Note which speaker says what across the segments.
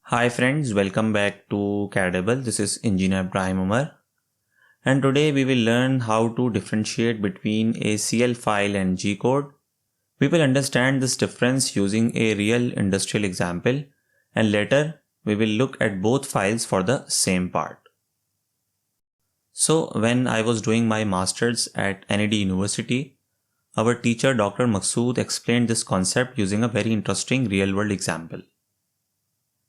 Speaker 1: Hi friends, welcome back to CADable. This is Engineer Ibrahim Omer, and today we will learn how to differentiate between a CL file and G code. We will understand this difference using a real industrial example, and later we will look at both files for the same part. So when I was doing my masters at NED University, our teacher Dr. Maqsood explained this concept using a very interesting real-world example.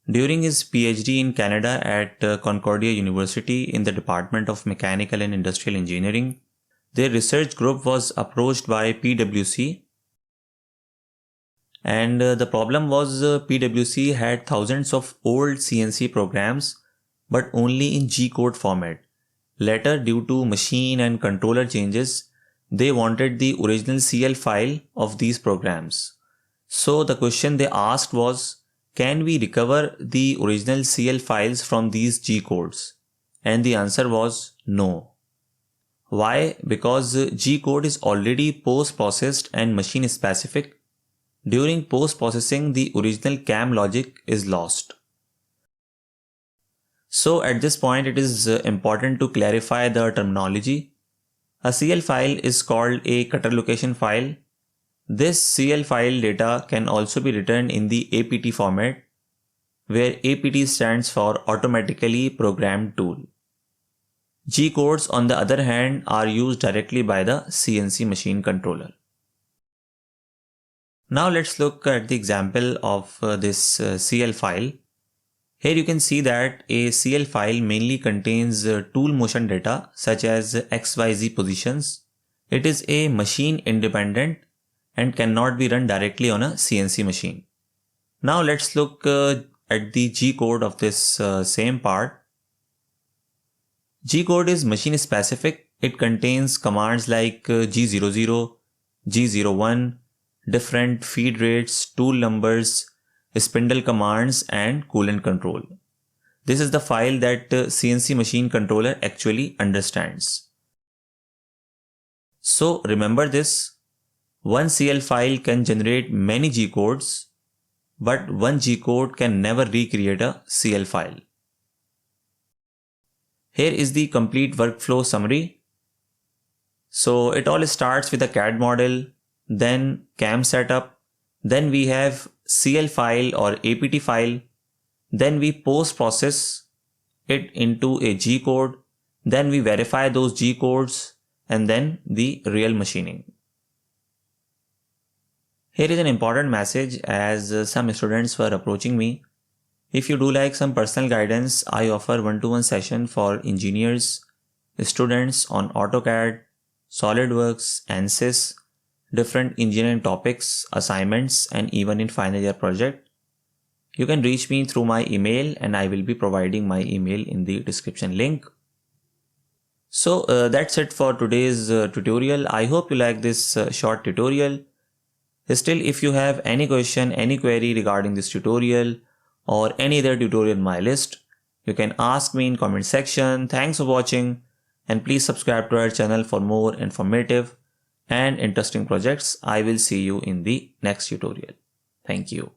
Speaker 1: During his PhD in Canada at Concordia University in the Department of Mechanical and Industrial Engineering, their research group was approached by PWC, and the problem was PWC had thousands of old CNC programs but only in G code format. Later, due to machine and controller changes, they wanted the original CL file of these programs. So the question they asked was, can we recover the original CL files from these G codes? And the answer was no. Why? Because G code is already post-processed and machine specific. During post-processing, the original CAM logic is lost. So at this point, it is important to clarify the terminology. A CL file is called a cutter location file. This CL file data can also be written in the APT format, where APT stands for Automatically Programmed Tool. G codes, on the other hand, are used directly by the CNC machine controller. Now let's look at the example of this CL file. Here you can see that a CL file mainly contains tool motion data such as XYZ positions. It is a machine independent and cannot be run directly on a CNC machine. Now let's look at the G code of this same part. G code is machine specific. It contains commands like G00, G01, different feed rates, tool numbers, spindle commands, and coolant control. This is the file that CNC machine controller actually understands. So remember this. One CL file can generate many G codes, but one G code can never recreate a CL file. Here is the complete workflow summary. So it all starts with a CAD model, then CAM setup, then we have CL file or APT file, then we post-process it into a G code, then we verify those G codes, and then the real machining. Here is an important message as some students were approaching me. If you do like some personal guidance, I offer one-to-one session for engineers, students on AutoCAD, SolidWorks, ANSYS, different engineering topics, assignments, and even in final year project. You can reach me through my email and I will be providing my email in the description link. So that's it for today's tutorial. I hope you like this short tutorial. Still, if you have any question, any query regarding this tutorial or any other tutorial in my list, you can ask me in comment section. Thanks for watching and please subscribe to our channel for more informative and interesting projects. I will see you in the next tutorial. Thank you.